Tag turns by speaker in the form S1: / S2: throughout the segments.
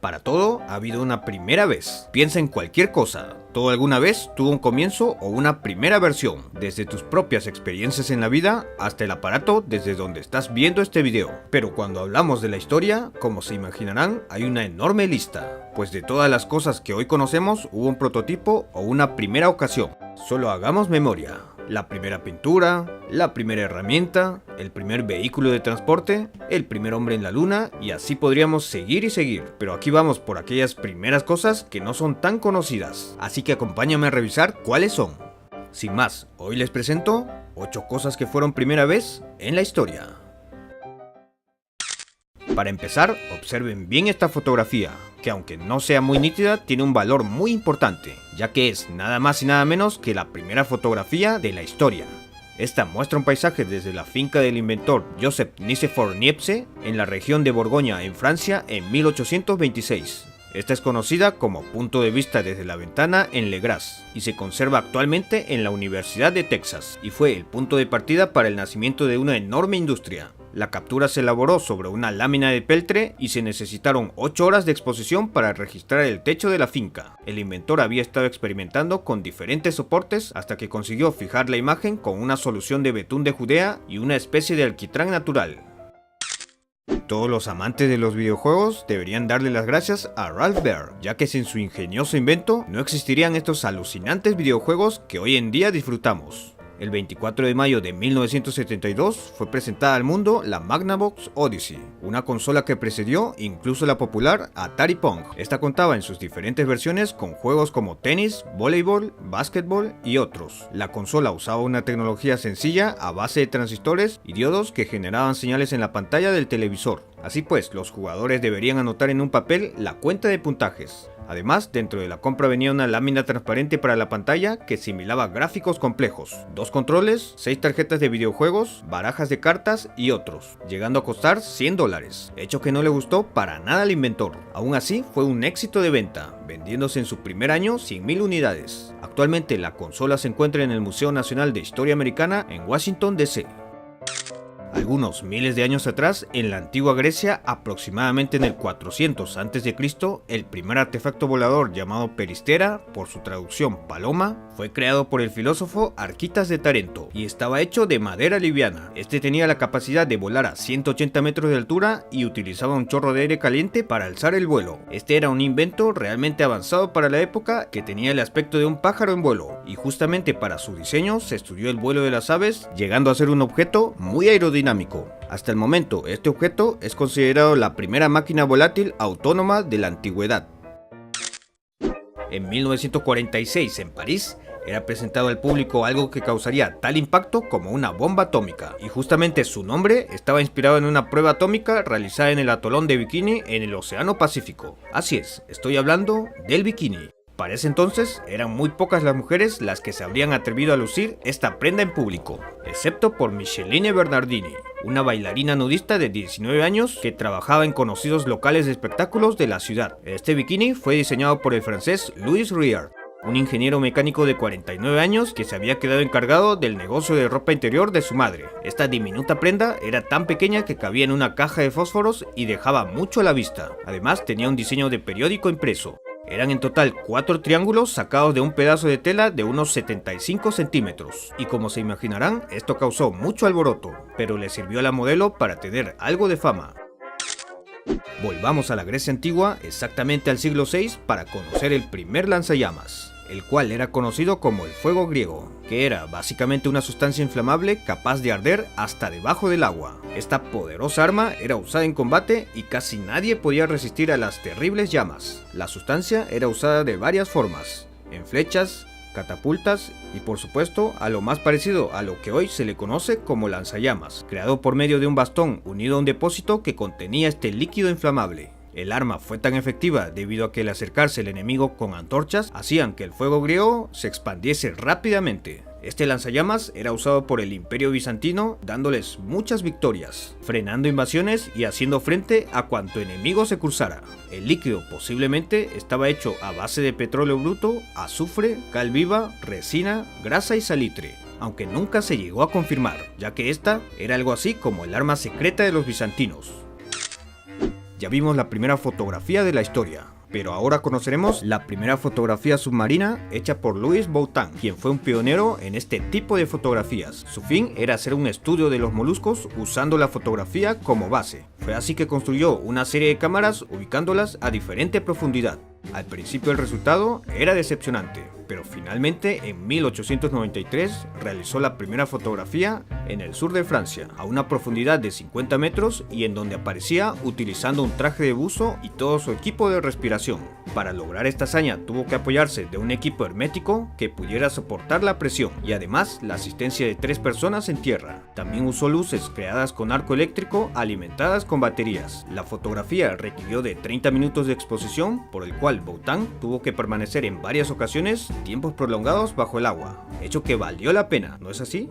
S1: Para todo ha habido una primera vez. Piensa en cualquier cosa. Todo alguna vez tuvo un comienzo o una primera versión, desde tus propias experiencias en la vida hasta el aparato desde donde estás viendo este video. Pero cuando hablamos de la historia, como se imaginarán, hay una enorme lista, pues de todas las cosas que hoy conocemos hubo un prototipo o una primera ocasión. Solo hagamos memoria. La primera pintura, la primera herramienta, el primer vehículo de transporte, el primer hombre en la luna, y así podríamos seguir y seguir. Pero aquí vamos por aquellas primeras cosas que no son tan conocidas, así que acompáñame a revisar cuáles son. Sin más, hoy les presento 8 cosas que fueron primera vez en la historia. Para empezar, observen bien esta fotografía, que aunque no sea muy nítida, tiene un valor muy importante, ya que es nada más y nada menos que la primera fotografía de la historia. Esta muestra un paisaje desde la finca del inventor Joseph Nicéphore Niepce en la región de Borgoña, en Francia, en 1826. Esta es conocida como punto de vista desde la ventana en Le Gras y se conserva actualmente en la Universidad de Texas y fue el punto de partida para el nacimiento de una enorme industria. La captura se elaboró sobre una lámina de peltre y se necesitaron 8 horas de exposición para registrar el techo de la finca. El inventor había estado experimentando con diferentes soportes hasta que consiguió fijar la imagen con una solución de betún de Judea y una especie de alquitrán natural. Todos los amantes de los videojuegos deberían darle las gracias a Ralph Baer, ya que sin su ingenioso invento no existirían estos alucinantes videojuegos que hoy en día disfrutamos. El 24 de mayo de 1972 fue presentada al mundo la Magnavox Odyssey, una consola que precedió incluso la popular Atari Pong. Esta contaba en sus diferentes versiones con juegos como tenis, voleibol, básquetbol y otros. La consola usaba una tecnología sencilla a base de transistores y diodos que generaban señales en la pantalla del televisor. Así pues, los jugadores deberían anotar en un papel la cuenta de puntajes. Además, dentro de la compra venía una lámina transparente para la pantalla que simulaba gráficos complejos, 2 controles, 6 tarjetas de videojuegos, barajas de cartas y otros, llegando a costar $100, hecho que no le gustó para nada al inventor. Aún así, fue un éxito de venta, vendiéndose en su primer año 100.000 unidades. Actualmente la consola se encuentra en el Museo Nacional de Historia Americana en Washington, D.C. Algunos miles de años atrás, en la antigua Grecia, aproximadamente en el 400 a.C., el primer artefacto volador llamado Peristera, por su traducción paloma, fue creado por el filósofo Arquitas de Tarento y estaba hecho de madera liviana. Este tenía la capacidad de volar a 180 metros de altura y utilizaba un chorro de aire caliente para alzar el vuelo. Este era un invento realmente avanzado para la época que tenía el aspecto de un pájaro en vuelo y justamente para su diseño se estudió el vuelo de las aves, llegando a ser un objeto muy aerodinámico. Hasta el momento, este objeto es considerado la primera máquina volátil autónoma de la antigüedad. En 1946, en París, era presentado al público algo que causaría tal impacto como una bomba atómica, y justamente su nombre estaba inspirado en una prueba atómica realizada en el atolón de Bikini en el Océano Pacífico. Así es, estoy hablando del bikini. Para ese entonces, eran muy pocas las mujeres las que se habrían atrevido a lucir esta prenda en público, excepto por Micheline Bernardini, una bailarina nudista de 19 años que trabajaba en conocidos locales de espectáculos de la ciudad. Este bikini fue diseñado por el francés Louis Riard, un ingeniero mecánico de 49 años que se había quedado encargado del negocio de ropa interior de su madre. Esta diminuta prenda era tan pequeña que cabía en una caja de fósforos y dejaba mucho a la vista. Además, tenía un diseño de periódico impreso. Eran en total 4 triángulos sacados de un pedazo de tela de unos 75 centímetros. Y como se imaginarán, esto causó mucho alboroto, pero le sirvió a la modelo para tener algo de fama. Volvamos a la Grecia antigua, exactamente al siglo VI, para conocer el primer lanzallamas, el cual era conocido como el fuego griego, que era básicamente una sustancia inflamable capaz de arder hasta debajo del agua. Esta poderosa arma era usada en combate y casi nadie podía resistir a las terribles llamas. La sustancia era usada de varias formas, en flechas, catapultas y por supuesto a lo más parecido a lo que hoy se le conoce como lanzallamas, creado por medio de un bastón unido a un depósito que contenía este líquido inflamable. El arma fue tan efectiva debido a que al acercarse el enemigo con antorchas hacían que el fuego griego se expandiese rápidamente. Este lanzallamas era usado por el Imperio Bizantino, dándoles muchas victorias, frenando invasiones y haciendo frente a cuanto enemigo se cruzara. El líquido posiblemente estaba hecho a base de petróleo bruto, azufre, cal viva, resina, grasa y salitre, aunque nunca se llegó a confirmar, ya que esta era algo así como el arma secreta de los bizantinos. ya vimos la primera fotografía de la historia. Pero ahora conoceremos la primera fotografía submarina hecha por Louis Boutin, quien fue un pionero en este tipo de fotografías. Su fin era hacer un estudio de los moluscos usando la fotografía como base. Fue así que construyó una serie de cámaras ubicándolas a diferente profundidad. Al principio el resultado era decepcionante, pero finalmente en 1893 realizó la primera fotografía en el sur de Francia, a una profundidad de 50 metros y en donde aparecía utilizando un traje de buzo y todo su equipo de respiración. Para lograr esta hazaña tuvo que apoyarse de un equipo hermético que pudiera soportar la presión y además la asistencia de 3 personas en tierra. También usó luces creadas con arco eléctrico alimentadas con baterías. La fotografía requirió de 30 minutos de exposición, por el cual Boutin tuvo que permanecer en varias ocasiones tiempos prolongados bajo el agua, hecho que valió la pena, ¿no es así?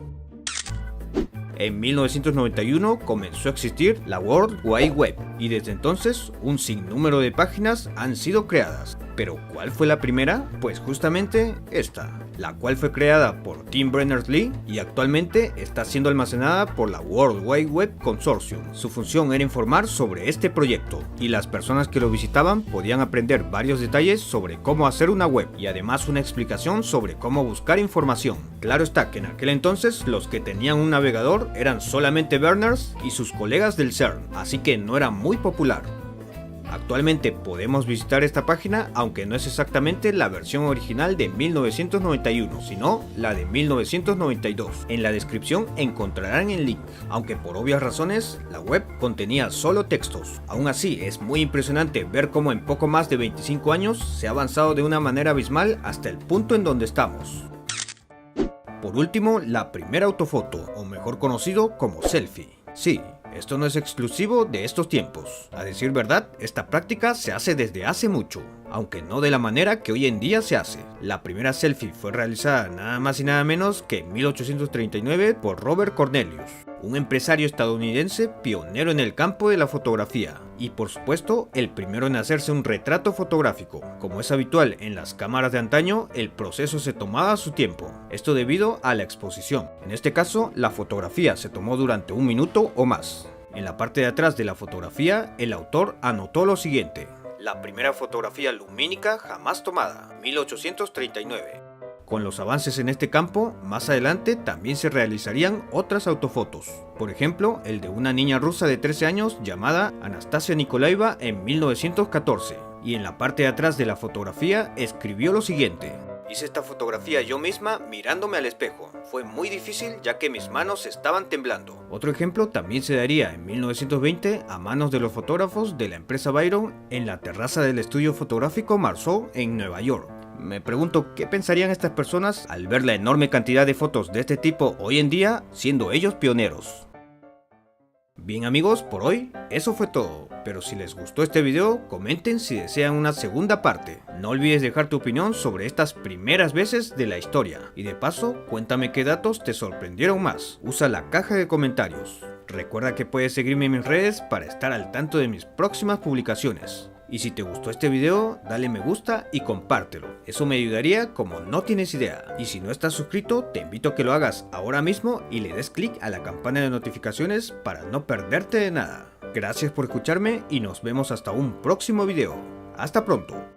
S1: En 1991 comenzó a existir la World Wide Web y desde entonces un sinnúmero de páginas han sido creadas. Pero ¿cuál fue la primera? Pues justamente esta, la cual fue creada por Tim Berners-Lee y actualmente está siendo almacenada por la World Wide Web Consortium. Su función era informar sobre este proyecto y las personas que lo visitaban podían aprender varios detalles sobre cómo hacer una web y además una explicación sobre cómo buscar información. Claro está que en aquel entonces los que tenían un navegador eran solamente Berners y sus colegas del CERN, así que no era muy popular. Actualmente podemos visitar esta página, aunque no es exactamente la versión original de 1991, sino la de 1992. En la descripción encontrarán el link, aunque por obvias razones la web contenía solo textos. Aún así es muy impresionante ver cómo en poco más de 25 años se ha avanzado de una manera abismal hasta el punto en donde estamos. Por último, la primera autofoto, o mejor conocido como selfie. Sí, esto no es exclusivo de estos tiempos. A decir verdad, esta práctica se hace desde hace mucho, aunque no de la manera que hoy en día se hace. La primera selfie fue realizada nada más y nada menos que en 1839 por Robert Cornelius, un empresario estadounidense pionero en el campo de la fotografía y por supuesto el primero en hacerse un retrato fotográfico. Como es habitual en las cámaras de antaño, el proceso se tomaba su tiempo, esto debido a la exposición. En este caso, la fotografía se tomó durante 1 minuto o más. En la parte de atrás de la fotografía, el autor anotó lo siguiente: la primera fotografía lumínica jamás tomada, 1839. Con los avances en este campo, más adelante también se realizarían otras autofotos. Por ejemplo, el de una niña rusa de 13 años llamada Anastasia Nikolaeva en 1914. Y en la parte de atrás de la fotografía escribió lo siguiente: hice esta fotografía yo misma mirándome al espejo. Fue muy difícil ya que mis manos estaban temblando. Otro ejemplo también se daría en 1920 a manos de los fotógrafos de la empresa Byron en la terraza del estudio fotográfico Marceau en Nueva York. Me pregunto qué pensarían estas personas al ver la enorme cantidad de fotos de este tipo hoy en día, siendo ellos pioneros. Bien amigos, por hoy eso fue todo, pero si les gustó este video, comenten si desean una segunda parte. No olvides dejar tu opinión sobre estas primeras veces de la historia, y de paso, cuéntame qué datos te sorprendieron más. Usa la caja de comentarios. Recuerda que puedes seguirme en mis redes para estar al tanto de mis próximas publicaciones. Y si te gustó este video, dale me gusta y compártelo. Eso me ayudaría como no tienes idea. Y si no estás suscrito, te invito a que lo hagas ahora mismo y le des clic a la campana de notificaciones para no perderte de nada. Gracias por escucharme y nos vemos hasta un próximo video. Hasta pronto.